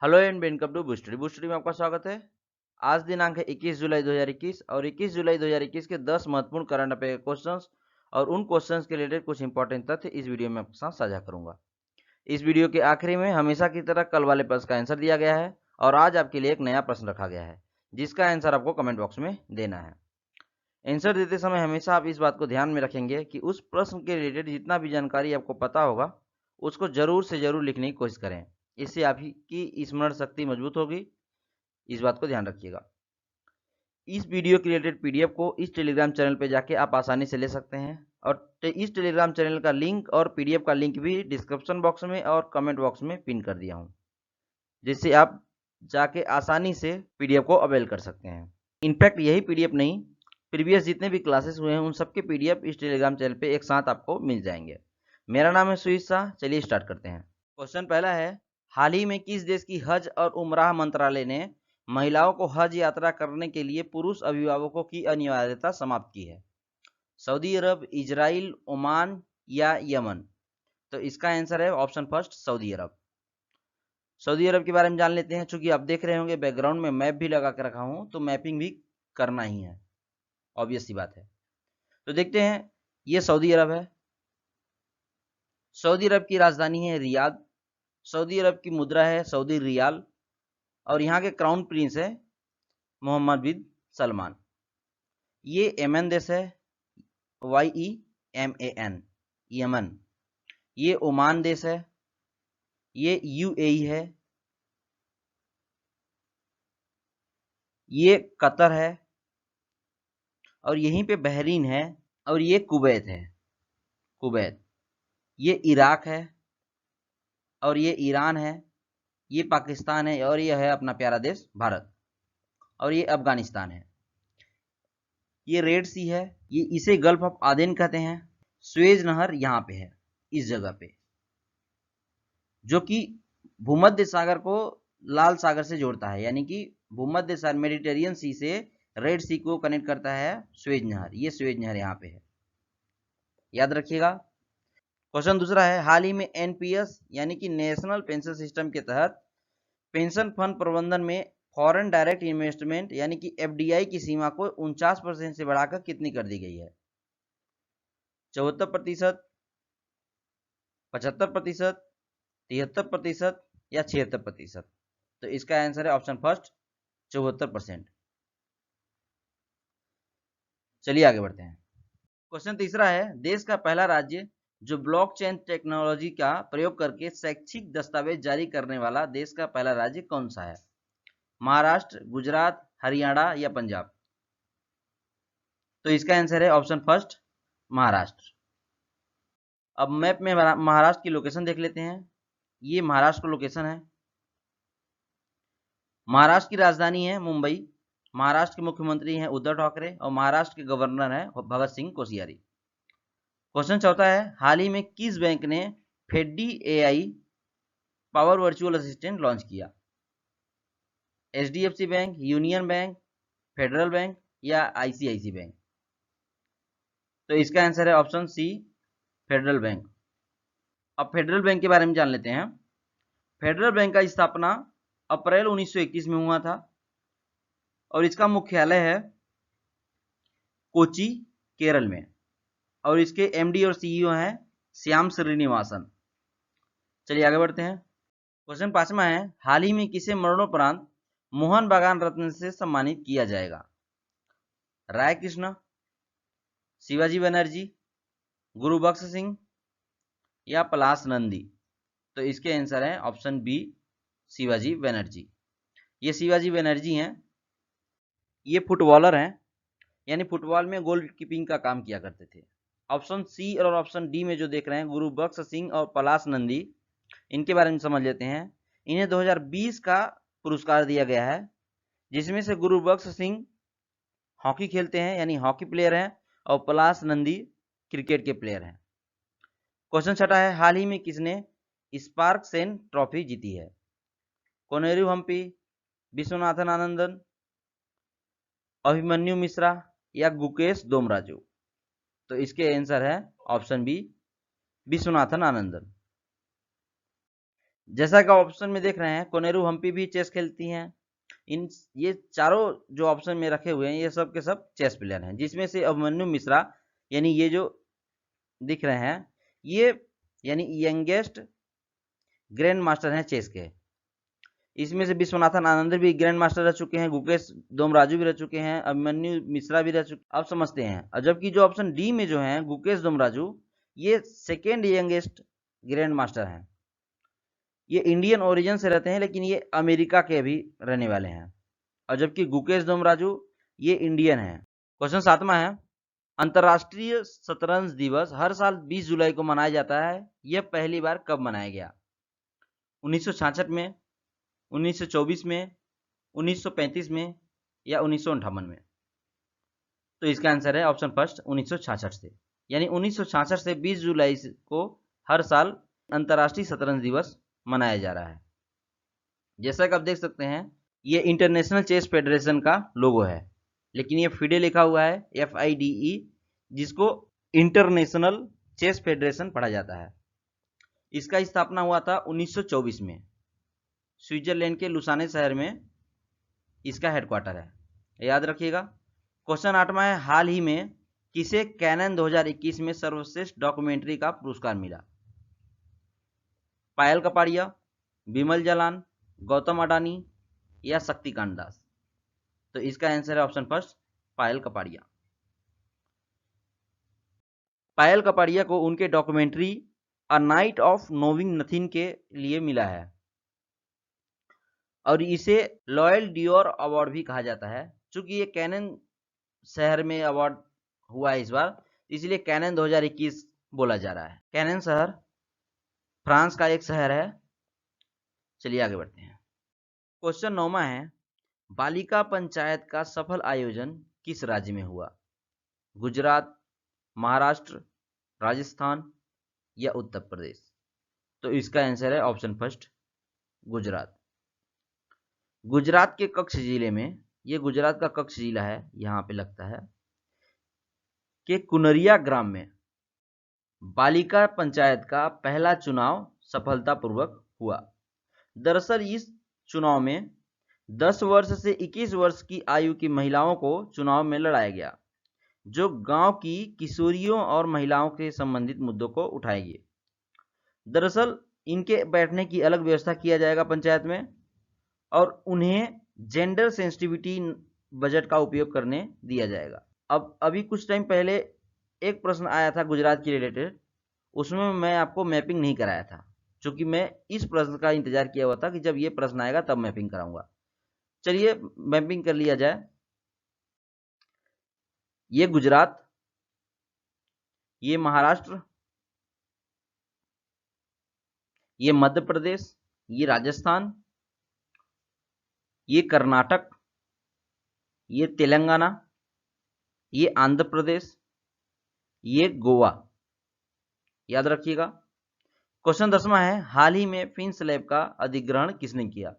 Hello and welcome to बूस्टरी में आपका स्वागत है। आज दिनांक है 21 जुलाई 2021 और 21 जुलाई 2021 के 10 महत्वपूर्ण करंट अफेयर क्वेश्चंस और उन क्वेश्चंस के रिलेटेड कुछ इंपॉर्टेंट तथ्य इस वीडियो में आपके साथ साझा करूंगा। इस वीडियो के आखिरी में हमेशा की तरह कल वाले प्रश्न का आंसर दिया गया है और आज आपके लिए एक नया प्रश्न रखा गया है जिसका आंसर आपको कमेंट बॉक्स में देना है। आंसर देते समय हमेशा आप इस बात को ध्यान में रखेंगे कि उस प्रश्न के रिलेटेड जितना भी जानकारी आपको पता होगा उसको जरूर से जरूर लिखने की कोशिश करें। इससे आपकी स्मरण शक्ति मजबूत होगी, इस बात को ध्यान रखिएगा। इस वीडियो के रिलेटेड पीडीएफ को इस टेलीग्राम चैनल पे जाके आप आसानी से ले सकते हैं और इस टेलीग्राम चैनल का लिंक और पीडीएफ का लिंक भी डिस्क्रिप्शन बॉक्स में और कमेंट बॉक्स में पिन कर दिया हूँ, जिससे आप जाके आसानी से पीडीएफ को अवेल कर सकते हैं। इनफैक्ट यही पीडीएफ नहीं, प्रीवियस जितने भी क्लासेस हुए हैं उन सबके पीडीएफ इस टेलीग्राम चैनल पे एक साथ आपको मिल जाएंगे। मेरा नाम है सुजीत शाह। चलिए स्टार्ट करते हैं। क्वेश्चन पहला है, हाल ही में किस देश की हज और उमराह मंत्रालय ने महिलाओं को हज यात्रा करने के लिए पुरुष अभिभावकों की अनिवार्यता समाप्त की है? सऊदी अरब, इजराइल, ओमान या यमन? तो इसका आंसर है ऑप्शन फर्स्ट, सऊदी अरब। सऊदी अरब के बारे में जान लेते हैं। चूंकि आप देख रहे होंगे बैकग्राउंड में मैप भी लगा के रखा हूं, तो मैपिंग भी करना ही है, ऑब्वियस सी बात है। तो देखते हैं, ये सऊदी अरब है। सऊदी अरब की राजधानी है रियाद। सऊदी अरब की मुद्रा है सऊदी रियाल और यहाँ के क्राउन प्रिंस है मोहम्मद बिन सलमान। ये यमन देश है, YEMAN, यमन। ये ओमान देश है, ये UAE है। ये कतर है और यहीं पे बहरीन है और ये कुवैत है, कुवैत। ये इराक है और ये ईरान है। ये पाकिस्तान है और ये है अपना प्यारा देश भारत और ये अफगानिस्तान है। ये रेड सी है, ये इसे गल्फ ऑफ आदेन कहते हैं। स्वेज नहर यहाँ पे है, इस जगह पे, जो कि भूमध्य सागर को लाल सागर से जोड़ता है, यानी कि भूमध्य सागर मेडिटेरियन सी से रेड सी को कनेक्ट करता है स्वेज नहर। ये स्वेज नहर यहाँ पे है, याद रखिएगा। क्वेश्चन दूसरा है, हाल ही में एनपीएस यानी कि नेशनल पेंशन सिस्टम के तहत पेंशन फंड प्रबंधन में फॉरेन डायरेक्ट इन्वेस्टमेंट यानी कि FDI की सीमा को 49% से बढ़ाकर कितनी कर दी गई है? 74%, 75%, 73% या 76%? तो इसका आंसर है ऑप्शन फर्स्ट, 74%। चलिए आगे बढ़ते हैं। क्वेश्चन तीसरा है, देश का पहला राज्य जो ब्लॉकचेन टेक्नोलॉजी का प्रयोग करके शैक्षिक दस्तावेज जारी करने वाला देश का पहला राज्य कौन सा है? महाराष्ट्र, गुजरात, हरियाणा या पंजाब? तो इसका आंसर है ऑप्शन फर्स्ट, महाराष्ट्र। अब मैप में महाराष्ट्र की लोकेशन देख लेते हैं। ये महाराष्ट्र का लोकेशन है। महाराष्ट्र की राजधानी है मुंबई। महाराष्ट्र के मुख्यमंत्री हैं उद्धव ठाकरे और महाराष्ट्र के गवर्नर हैं भगत सिंह कोश्यारी। क्वेश्चन चौथा है, हाल ही में किस बैंक ने फेडी AI power virtual assistant launch किया? HDFC bank, union bank, federal bank या ICICI बैंक? तो इसका आंसर है ऑप्शन सी, फेडरल बैंक। अब फेडरल बैंक के बारे में जान लेते हैं। फेडरल बैंक का स्थापना अप्रैल 1921 में हुआ था और इसका मुख्यालय है कोची, केरल में, और इसके MD और CEO हैं श्याम श्रीनिवासन। चलिए आगे बढ़ते हैं। क्वेश्चन पांचवा है, हाल ही में किसे मरणोपरांत मोहन बागान रत्न से सम्मानित किया जाएगा? राय कृष्ण, शिवाजी बनर्जी, गुरु बख्श सिंह या पलाश नंदी? तो इसके आंसर है ऑप्शन बी, शिवाजी बनर्जी। ये शिवाजी बनर्जी हैं, ये फुटबॉलर हैं, यानी फुटबॉल में गोल कीपिंग का काम किया करते थे। ऑप्शन सी और ऑप्शन डी में जो देख रहे हैं गुरु बख्श सिंह और पलाश नंदी, इनके बारे में समझ लेते हैं। इन्हें 2020 का पुरस्कार दिया गया है, जिसमें से गुरु बख्श सिंह हॉकी खेलते हैं यानी हॉकी प्लेयर हैं और पलाश नंदी क्रिकेट के प्लेयर हैं। क्वेश्चन छठा है, हाल ही में किसने स्पार्क सेन ट्रॉफी जीती है? कोनेरू हम्पी, विश्वनाथन आनंदन, अभिमन्यु मिश्रा या गुकेश दोमराजू? तो इसके आंसर है ऑप्शन बी, विश्वनाथन आनंदन। जैसा कि ऑप्शन में देख रहे हैं, कोनेरू हम्पी भी चेस खेलती हैं। इन ये चारों जो ऑप्शन में रखे हुए हैं ये सब के सब चेस प्लेयर हैं, जिसमें से अभिमन्यु मिश्रा यानी ये जो दिख रहे हैं ये यानी यंगेस्ट ग्रैंड मास्टर हैं चेस के। इसमें से विश्वनाथन आनंद भी ग्रैंड मास्टर रह चुके हैं, गुकेश दोमराजू भी रह चुके हैं, अभिमन्यु मिश्रा भी रह चुके, आप समझते हैं। और जबकि जो ऑप्शन डी में जो है गुकेश दोमराजू, ये सेकेंड यंगेस्ट ग्रैंड मास्टर हैं। ये इंडियन ओरिजिन से रहते हैं लेकिन ये अमेरिका के भी रहने वाले हैं। और जबकि गुकेश दोमराजू ये इंडियन है। क्वेश्चन 7वां है, अंतर्राष्ट्रीय शतरंज दिवस हर साल 20 जुलाई को मनाया जाता है, यह पहली बार कब मनाया गया? 1966 में, 1924 में, 1935 में या 1958 में? तो इसका आंसर है ऑप्शन फर्स्ट 1966 से, यानी 1966 से 20 जुलाई को हर साल अंतर्राष्ट्रीय शतरंज दिवस मनाया जा रहा है। जैसा कि आप देख सकते हैं ये इंटरनेशनल चेस फेडरेशन का लोगो है, लेकिन ये FIDE लिखा हुआ है, FIDE, जिसको इंटरनेशनल चेस फेडरेशन पढ़ा जाता है। इसका स्थापना हुआ था 1924 में, स्विट्जरलैंड के लुसाने शहर में इसका हेडक्वार्टर है, याद रखिएगा। क्वेश्चन 8वां है, हाल ही में किसे कैनन 2021 में सर्वश्रेष्ठ डॉक्यूमेंट्री का पुरस्कार मिला? पायल कपाड़िया, विमल जालान, गौतम अडानी या शक्तिकांत दास? तो इसका आंसर है ऑप्शन फर्स्ट पायल कपाड़िया। पायल कपाड़िया को उनके documentary a night of नोविंग nothing के लिए मिला है और इसे लॉयल डियोर अवार्ड भी कहा जाता है। चूंकि ये कैनन शहर में अवार्ड हुआ है इस बार, इसलिए कैनन 2021 बोला जा रहा है। कैनन शहर फ्रांस का एक शहर है। चलिए आगे बढ़ते हैं। क्वेश्चन 9वां है, बालिका पंचायत का सफल आयोजन किस राज्य में हुआ? गुजरात, महाराष्ट्र, राजस्थान या उत्तर प्रदेश? तो इसका आंसर है ऑप्शन फर्स्ट गुजरात। गुजरात के कच्छ जिले में, ये गुजरात का कच्छ जिला है, यहां पे लगता है कि कुनरिया ग्राम में बालिका पंचायत का पहला चुनाव सफलतापूर्वक हुआ। दरअसल इस चुनाव में 10 वर्ष से 21 वर्ष की आयु की महिलाओं को चुनाव में लड़ाया गया, जो गांव की किशोरियों और महिलाओं के संबंधित मुद्दों को उठाएंगे। दरअसल इनके बैठने की अलग व्यवस्था किया जाएगा पंचायत में और उन्हें जेंडर सेंसिटिविटी बजट का उपयोग करने दिया जाएगा। अब अभी कुछ टाइम पहले एक प्रश्न आया था गुजरात के रिलेटेड, उसमें मैं आपको मैपिंग नहीं कराया था, क्योंकि मैं इस प्रश्न का इंतजार किया हुआ था कि जब ये प्रश्न आएगा तब मैपिंग कराऊंगा। चलिए मैपिंग कर लिया जाए। ये गुजरात, ये महाराष्ट्र, ये मध्य प्रदेश, ये राजस्थान, ये कर्नाटक, ये तेलंगाना, ये आंध्र प्रदेश, ये गोवा, याद रखिएगा। क्वेश्चन 10वां है, हाल ही में फिनस्लैब का अधिग्रहण किसने किया?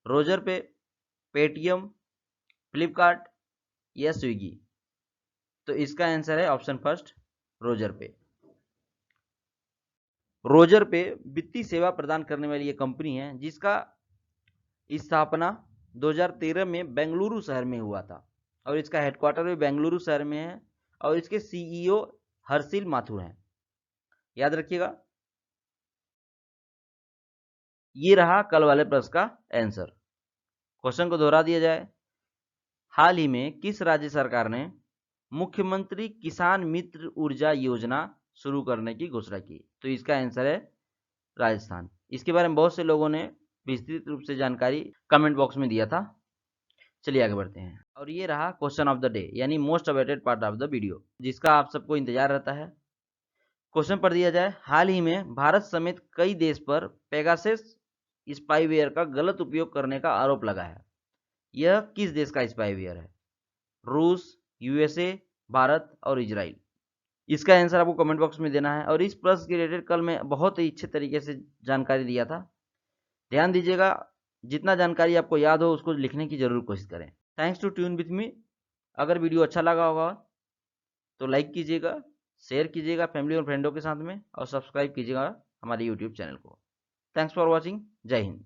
रोजर पे, पेटीएम, फ्लिपकार्ट या स्विगी? तो इसका आंसर है ऑप्शन फर्स्ट रोजर पे। रोजर पे वित्तीय सेवा प्रदान करने वाली एक कंपनी है जिसका स्थापना 2013 में बेंगलुरु शहर में हुआ था और इसका हेडक्वार्टर भी बेंगलुरु शहर में है और इसके CEO हर्षिल माथुर हैं, याद रखिएगा। ये रहा कल वाले प्रश्न का आंसर। क्वेश्चन को दोहरा दिया जाए, हाल ही में किस राज्य सरकार ने मुख्यमंत्री किसान मित्र ऊर्जा योजना शुरू करने की घोषणा की? तो इसका आंसर है राजस्थान। इसके बारे में बहुत से लोगों ने विस्तृत रूप से जानकारी कमेंट बॉक्स में दिया था। चलिए आगे बढ़ते हैं। और ये रहा क्वेश्चन ऑफ द डे, यानी most awaited part of the video, जिसका आप सबको इंतजार रहता है। क्वेश्चन पढ़ दिया जाए, हाल ही में भारत समेत कई देश पर पेगासस स्पाईवेयर का गलत उपयोग करने का आरोप लगा है। यह किस देश का स्पाईवेयर है? रूस, USA, भारत और इजराइल? इसका आंसर आपको कमेंट बॉक्स में देना है। और इस प्रश्न के रिलेटेड कल मैं बहुत ही अच्छे तरीके से जानकारी दिया था, ध्यान दीजिएगा। जितना जानकारी आपको याद हो उसको लिखने की जरूर कोशिश करें। Thanks to tune with me. अगर वीडियो अच्छा लगा होगा तो लाइक कीजिएगा, शेयर कीजिएगा फैमिली और फ्रेंडों के साथ में और सब्सक्राइब कीजिएगा हमारे YouTube चैनल को। Thanks for watching. जय हिंद।